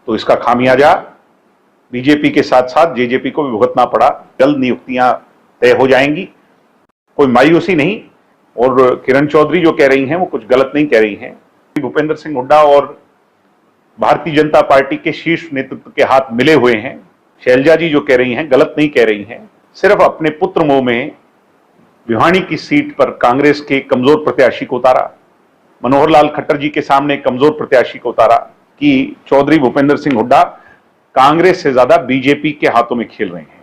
तो इसका खामियाजा बीजेपी के साथ साथ जेजेपी को भी भुगतना पड़ा। जल्द नियुक्तियां तय हो जाएंगी, कोई मायूसी नहीं। और किरण चौधरी जो कह रही हैं वो कुछ गलत नहीं कह रही हैं। भूपेंद्र सिंह हुड्डा और भारतीय जनता पार्टी के शीर्ष नेतृत्व के हाथ मिले हुए हैं। शैलजा जी जो कह रही हैं गलत नहीं कह रही हैं। सिर्फ अपने पुत्र मोह में भिवानी की सीट पर कांग्रेस के कमजोर प्रत्याशी को उतारा, मनोहर लाल खट्टर जी के सामने कमजोर प्रत्याशी को उतारा कि चौधरी भूपेंद्र सिंह हुड्डा कांग्रेस से ज्यादा बीजेपी के हाथों में खेल रहे हैं।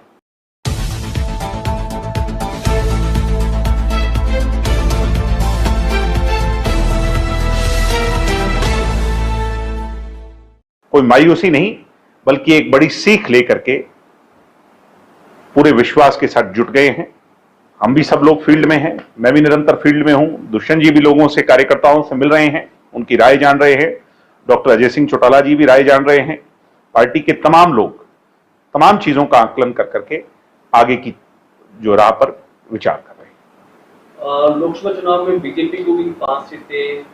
कोई मायूसी नहीं, बल्कि एक बड़ी सीख लेकर के पूरे विश्वास के साथ जुट गए हैं। हम भी सब लोग फील्ड में हैं, मैं भी निरंतर फील्ड में हूं। दुष्यंत जी भी लोगों से, कार्यकर्ताओं से मिल रहे हैं, उनकी राय जान रहे हैं। डॉक्टर अजय सिंह चौटाला जी भी राय जान रहे हैं। पार्टी के तमाम लोग तमाम चीजों का आकलन कर करके आगे की जो राह पर विचार कर रहे हैं। लोकसभा चुनाव में बीजेपी को भी 5 सीटें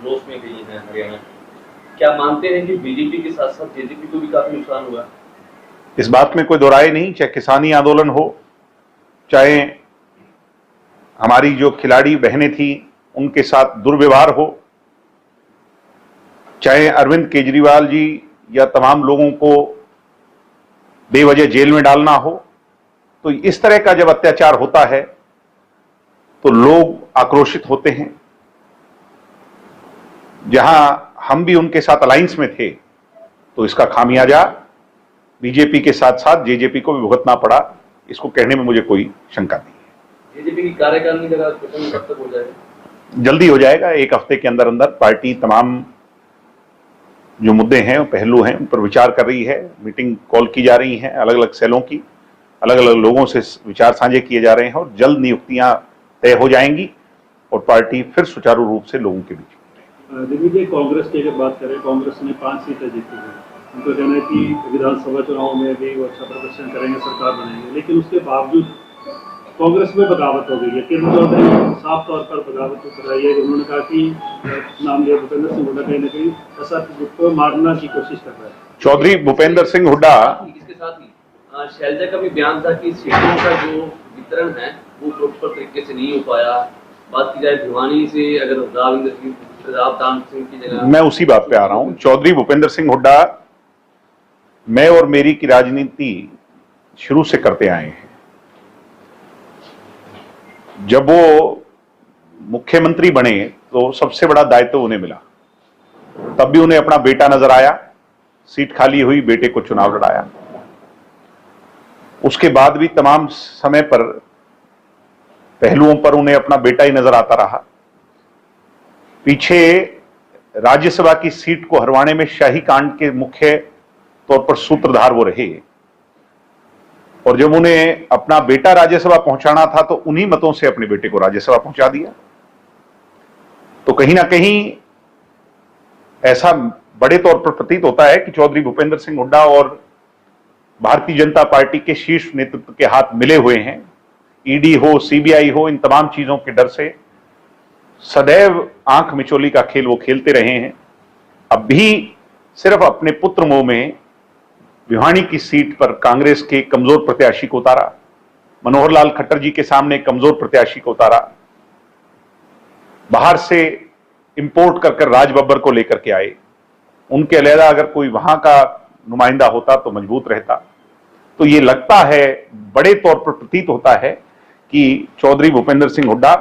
लॉस में गई हैं हरियाणा। क्या मानते हैं कि बीजेपी के साथ साथ जेजेपी को भी काफी नुकसान हुआ? इस बात में कोई दो राय नहीं। चाहे किसानी आंदोलन हो, चाहे हमारी जो खिलाड़ी बहनें थी उनके साथ दुर्व्यवहार हो, चाहे अरविंद केजरीवाल जी या तमाम लोगों को बेवजह जेल में डालना हो, तो इस तरह का जब अत्याचार होता है तो लोग आक्रोशित होते हैं। जहां हम भी उनके साथ अलायंस में थे तो इसका खामियाजा बीजेपी के साथ साथ जेजेपी को भी भुगतना पड़ा। इसको कहने में मुझे कोई शंका नहीं है। जेजेपी की कार्यकारिणी का गठन कब तक हो जाएगा? जल्दी हो जाएगा। 1 हफ्ते के अंदर अंदर पार्टी तमाम जो मुद्दे हैं, पहलू हैं, उन पर विचार कर रही है। मीटिंग कॉल की जा रही है, अलग अलग सेलों की, अलग अलग लोगों से विचार साझे किए जा रहे हैं और जल्द नियुक्तियां तय हो जाएंगी और पार्टी फिर सुचारू रूप से लोगों के बीच। दिल्ली जी, कांग्रेस की अगर बात करें, कांग्रेस ने 5 सीटें जीती हैं। उनको कहना है कि विधानसभा चुनाव में भी वो अच्छा प्रदर्शन करेंगे, सरकार बनाएंगे, लेकिन उसके बावजूद कांग्रेस में बगावत हो गई है। किरण चौधरी साफ तौर पर बगावत कराई है। उन्होंने कहा कि नाम लिया भूपेंद्र सिंह हुड्डा कहीं ना कहीं ऐसा को मारना की कोशिश कर रहा है। चौधरी भूपेंद्र सिंह हुड्डा, इसके साथ ही शैलजा का भी बयान था कि सीटों का जो वितरण है वो प्रॉपर तरीके से नहीं हो पाया। बात की जाए भिवानी से, अगर रावदान सिंह की जगह, मैं उसी बात पे आ रहा हूं। चौधरी भूपेंद्र सिंह हुड्डा मैं और मेरी की राजनीति शुरू से करते आए हैं। जब वो मुख्यमंत्री बने तो सबसे बड़ा दायित्व उन्हें मिला। तब भी उन्हें अपना बेटा नजर आया, सीट खाली हुई, बेटे को चुनाव लड़ाया। उसके बाद भी तमाम समय पर पहलुओं पर उन्हें अपना बेटा ही नजर आता रहा। पीछे राज्यसभा की सीट को हरवाने में शाही कांड के मुख्य तौर पर सूत्रधार वो रहे और जब उन्हें अपना बेटा राज्यसभा पहुंचाना था तो उन्हीं मतों से अपने बेटे को राज्यसभा पहुंचा दिया। तो कहीं ना कहीं ऐसा बड़े तौर पर प्रतीत होता है कि चौधरी भूपेंद्र सिंह हुड्डा और भारतीय जनता पार्टी के शीर्ष नेतृत्व के हाथ मिले हुए हैं। ईडी हो, सीबीआई हो, इन तमाम चीजों के डर से सदैव आंख मिचौली का खेल वो खेलते रहे हैं। अब भी सिर्फ अपने पुत्र मोह में भिवानी की सीट पर कांग्रेस के कमजोर प्रत्याशी को उतारा, मनोहर लाल खट्टर जी के सामने कमजोर प्रत्याशी को उतारा, बाहर से इंपोर्ट कर राज बब्बर को लेकर के आए। उनके अलहदा अगर कोई वहां का नुमाइंदा होता तो मजबूत रहता। तो ये लगता है, बड़े तौर पर प्रतीत होता है कि चौधरी भूपेंद्र सिंह हुड्डा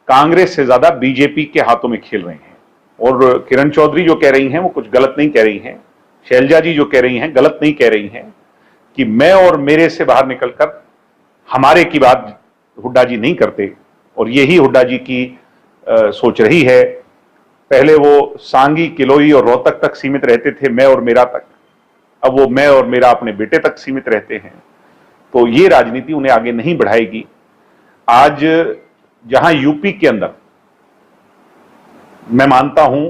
कांग्रेस से ज्यादा बीजेपी के हाथों में खेल रहे हैं। और किरण चौधरी जो कह रही हैं वो कुछ गलत नहीं कह रही हैं। शैलजा जी जो कह रही हैं गलत नहीं कह रही हैं कि मैं और मेरे से बाहर निकलकर हमारे की बात हुड्डा जी नहीं करते। और यही हुड्डा जी की सोच रही है। पहले वो सांगी, किलोई और रोहतक तक सीमित रहते थे, मैं और मेरा तक। अब वो मैं और मेरा अपने बेटे तक सीमित रहते हैं। तो ये राजनीति उन्हें आगे नहीं बढ़ाएगी। आज जहां यूपी के अंदर मैं मानता हूं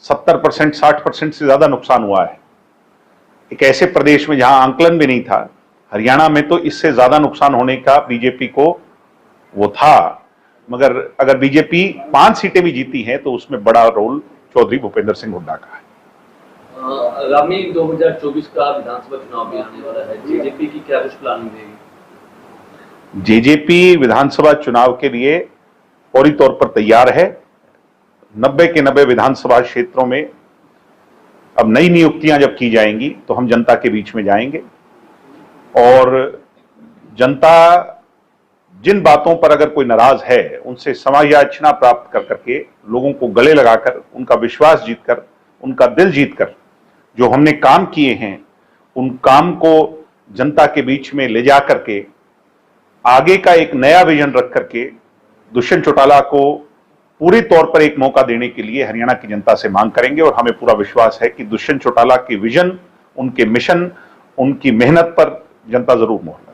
70%, 60% से ज्यादा नुकसान हुआ है, एक ऐसे प्रदेश में जहां आंकलन भी नहीं था, हरियाणा में तो इससे ज्यादा नुकसान होने का बीजेपी को वो था। मगर अगर बीजेपी 5 सीटें भी जीती हैं तो उसमें बड़ा रोल चौधरी भूपेंद्र सिंह हुड्डा का है। आगामी 2024 का विधानसभा चुनाव भी आने वाला है, जेजेपी की क्या कुछ प्लानिंग रहेगी? जेजेपी विधानसभा चुनाव के लिए फौरी तौर पर तैयार है। 90 के 90 विधानसभा क्षेत्रों में अब नई नियुक्तियां जब की जाएंगी तो हम जनता के बीच में जाएंगे और जनता जिन बातों पर अगर कोई नाराज है उनसे समायाचना प्राप्त कर करके लोगों को गले लगाकर उनका विश्वास जीतकर उनका दिल जीतकर जो हमने काम किए हैं उन काम को जनता के बीच में ले जा करके आगे का एक नया विजन रख करके दुष्यंत चौटाला को पूरे तौर पर एक मौका देने के लिए हरियाणा की जनता से मांग करेंगे और हमें पूरा विश्वास है कि दुष्यंत चौटाला के विजन, उनके मिशन, उनकी मेहनत पर जनता जरूर मोहर